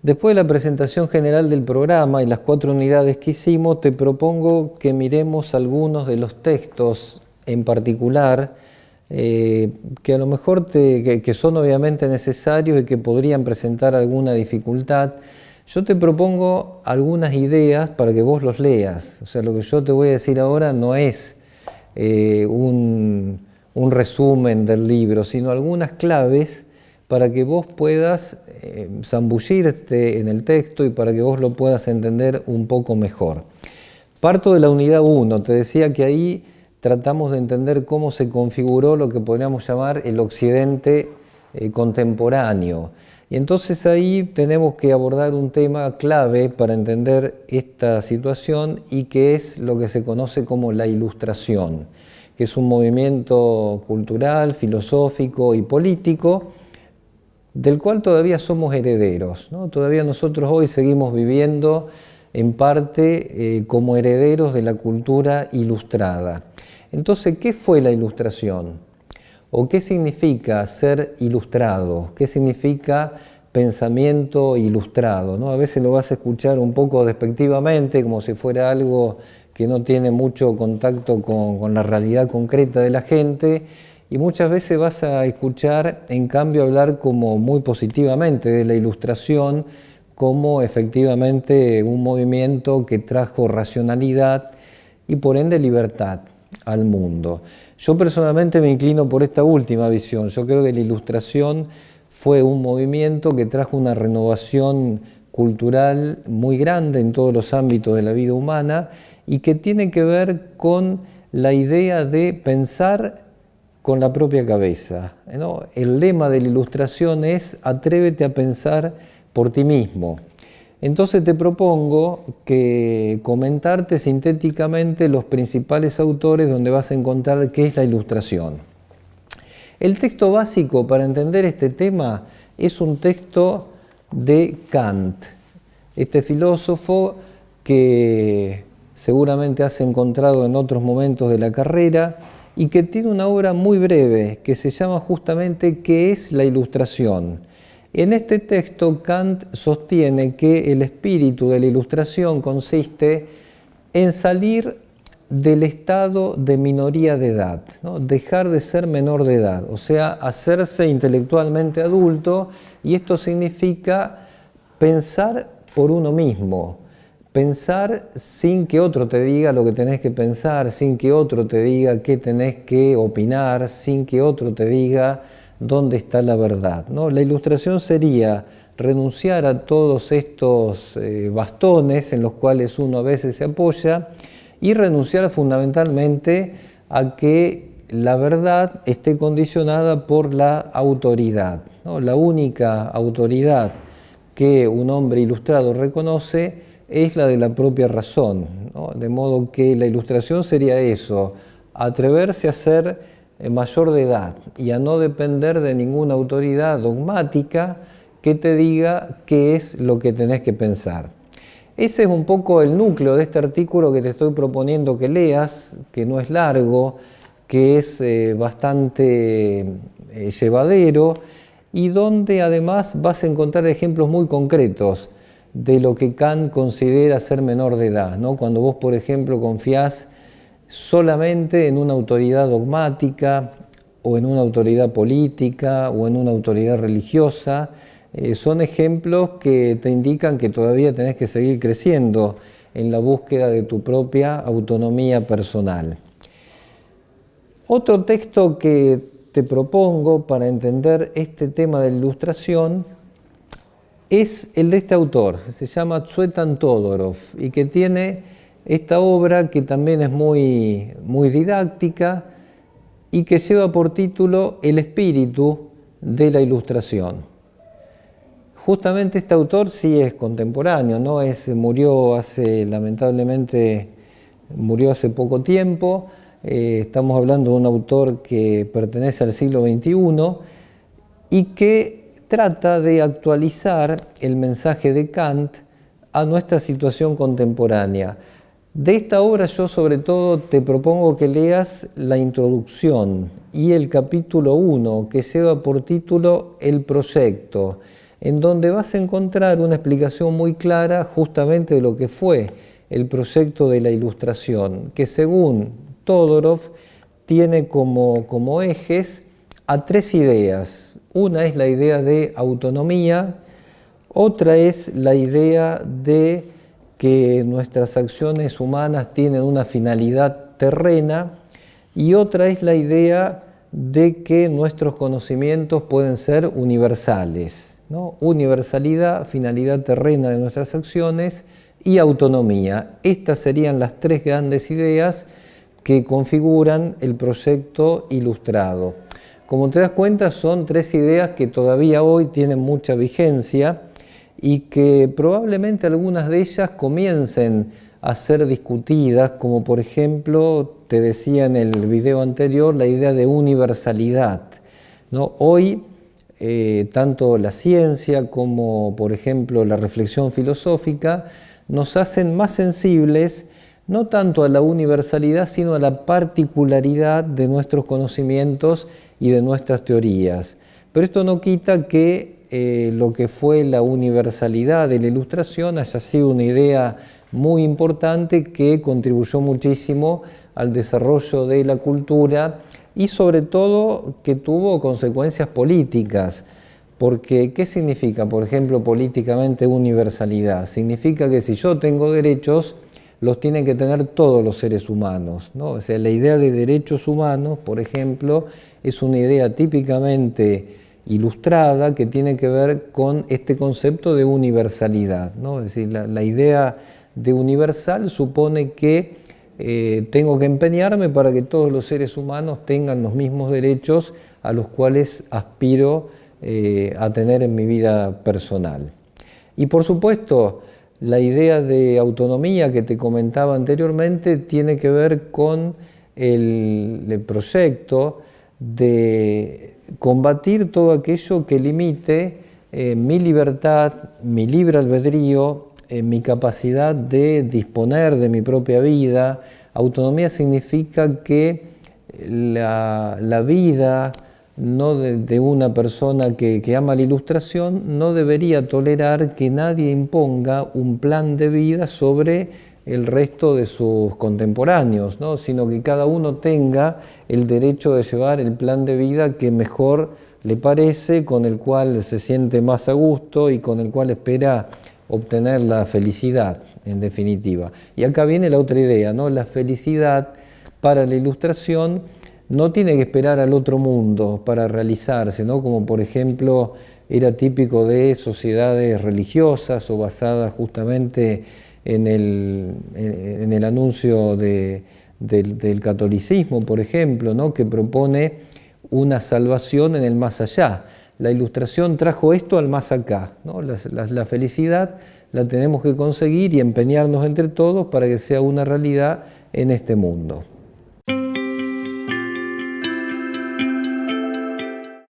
Después de la presentación general del programa y las 4 unidades que hicimos, te propongo que miremos algunos de los textos en particular que a lo mejor que son obviamente necesarios y que podrían presentar alguna dificultad. Yo te propongo algunas ideas para que vos los leas. O sea, lo que yo te voy a decir ahora no es un resumen del libro, sino algunas claves para que vos puedas zambullirte en el texto y para que vos lo puedas entender un poco mejor. Parto de la unidad 1, te decía que ahí tratamos de entender cómo se configuró lo que podríamos llamar el Occidente contemporáneo. Y entonces ahí tenemos que abordar un tema clave para entender esta situación y que es lo que se conoce como la Ilustración, que es un movimiento cultural, filosófico y político del cual todavía somos herederos, ¿no? Todavía nosotros hoy seguimos viviendo en parte como herederos de la cultura ilustrada. Entonces, ¿qué fue la Ilustración? ¿O qué significa ser ilustrado? ¿Qué significa pensamiento ilustrado? ¿No? A veces lo vas a escuchar un poco despectivamente, como si fuera algo que no tiene mucho contacto con la realidad concreta de la gente, y muchas veces vas a escuchar, en cambio, hablar como muy positivamente de la Ilustración, como efectivamente un movimiento que trajo racionalidad y por ende libertad al mundo. Yo personalmente me inclino por esta última visión. Yo creo que la Ilustración fue un movimiento que trajo una renovación cultural muy grande en todos los ámbitos de la vida humana y que tiene que ver con la idea de pensar con la propia cabeza, ¿no? El lema de la Ilustración es atrévete a pensar por ti mismo. Entonces te propongo que comentarte sintéticamente los principales autores donde vas a encontrar qué es la Ilustración. El texto básico para entender este tema es un texto de Kant, este filósofo que seguramente has encontrado en otros momentos de la carrera y que tiene una obra muy breve que se llama justamente ¿Qué es la Ilustración? En este texto Kant sostiene que el espíritu de la Ilustración consiste en salir del estado de minoría de edad, ¿no? Dejar de ser menor de edad, o sea, hacerse intelectualmente adulto, y esto significa pensar por uno mismo, pensar sin que otro te diga lo que tenés que pensar, sin que otro te diga qué tenés que opinar, sin que otro te diga dónde está la verdad, ¿no? La Ilustración sería renunciar a todos estos bastones en los cuales uno a veces se apoya y renunciar fundamentalmente a que la verdad esté condicionada por la autoridad, ¿no? La única autoridad que un hombre ilustrado reconoce es la de la propia razón, ¿no? De modo que la Ilustración sería eso, atreverse a ser mayor de edad y a no depender de ninguna autoridad dogmática que te diga qué es lo que tenés que pensar. Ese es un poco el núcleo de este artículo que te estoy proponiendo que leas, que no es largo, que es bastante llevadero y donde además vas a encontrar ejemplos muy concretos de lo que Kant considera ser menor de edad, ¿no? Cuando vos, por ejemplo, confiás solamente en una autoridad dogmática o en una autoridad política o en una autoridad religiosa, son ejemplos que te indican que todavía tenés que seguir creciendo en la búsqueda de tu propia autonomía personal. Otro texto que te propongo para entender este tema de la Ilustración es el de este autor, se llama Tzvetan Todorov, y que tiene esta obra que también es muy didáctica y que lleva por título El espíritu de la Ilustración. Justamente este autor sí es contemporáneo, ¿no? Lamentablemente murió hace poco tiempo. Estamos hablando de un autor que pertenece al siglo XXI y que trata de actualizar el mensaje de Kant a nuestra situación contemporánea. De esta obra yo sobre todo te propongo que leas la introducción y el capítulo 1, que lleva por título El proyecto, en donde vas a encontrar una explicación muy clara justamente de lo que fue el proyecto de la Ilustración, que según Todorov tiene como ejes a tres ideas. Una es la idea de autonomía, otra es la idea de que nuestras acciones humanas tienen una finalidad terrena, y otra es la idea de que nuestros conocimientos pueden ser universales, ¿no? Universalidad, finalidad terrena de nuestras acciones y autonomía. Estas serían las tres grandes ideas que configuran el proyecto ilustrado. Como te das cuenta, son tres ideas que todavía hoy tienen mucha vigencia y que probablemente algunas de ellas comiencen a ser discutidas, como por ejemplo, te decía en el video anterior, la idea de universalidad, ¿no? Hoy, tanto la ciencia como, por ejemplo, la reflexión filosófica nos hacen más sensibles no tanto a la universalidad, sino a la particularidad de nuestros conocimientos y de nuestras teorías. Pero esto no quita que lo que fue la universalidad de la Ilustración haya sido una idea muy importante que contribuyó muchísimo al desarrollo de la cultura y sobre todo que tuvo consecuencias políticas. Porque, ¿qué significa, por ejemplo, políticamente universalidad? Significa que si yo tengo derechos, los tienen que tener todos los seres humanos, ¿no? O sea, la idea de derechos humanos, por ejemplo, es una idea típicamente ilustrada que tiene que ver con este concepto de universalidad, ¿no? Es decir, la idea de universal supone que tengo que empeñarme para que todos los seres humanos tengan los mismos derechos a los cuales aspiro a tener en mi vida personal. Y por supuesto, la idea de autonomía que te comentaba anteriormente tiene que ver con el proyecto de combatir todo aquello que limite mi libertad, mi libre albedrío, mi capacidad de disponer de mi propia vida. Autonomía significa que la vida no de una persona que ama la Ilustración no debería tolerar que nadie imponga un plan de vida sobre el resto de sus contemporáneos, ¿no? Sino que cada uno tenga el derecho de llevar el plan de vida que mejor le parece, con el cual se siente más a gusto y con el cual espera obtener la felicidad, en definitiva. Y acá viene la otra idea, ¿no? La felicidad para la Ilustración no tiene que esperar al otro mundo para realizarse, ¿no? Como por ejemplo era típico de sociedades religiosas o basadas justamente en el anuncio del catolicismo, por ejemplo, ¿no? Que propone una salvación en el más allá. La Ilustración trajo esto al más acá, ¿no? La felicidad la tenemos que conseguir y empeñarnos entre todos para que sea una realidad en este mundo.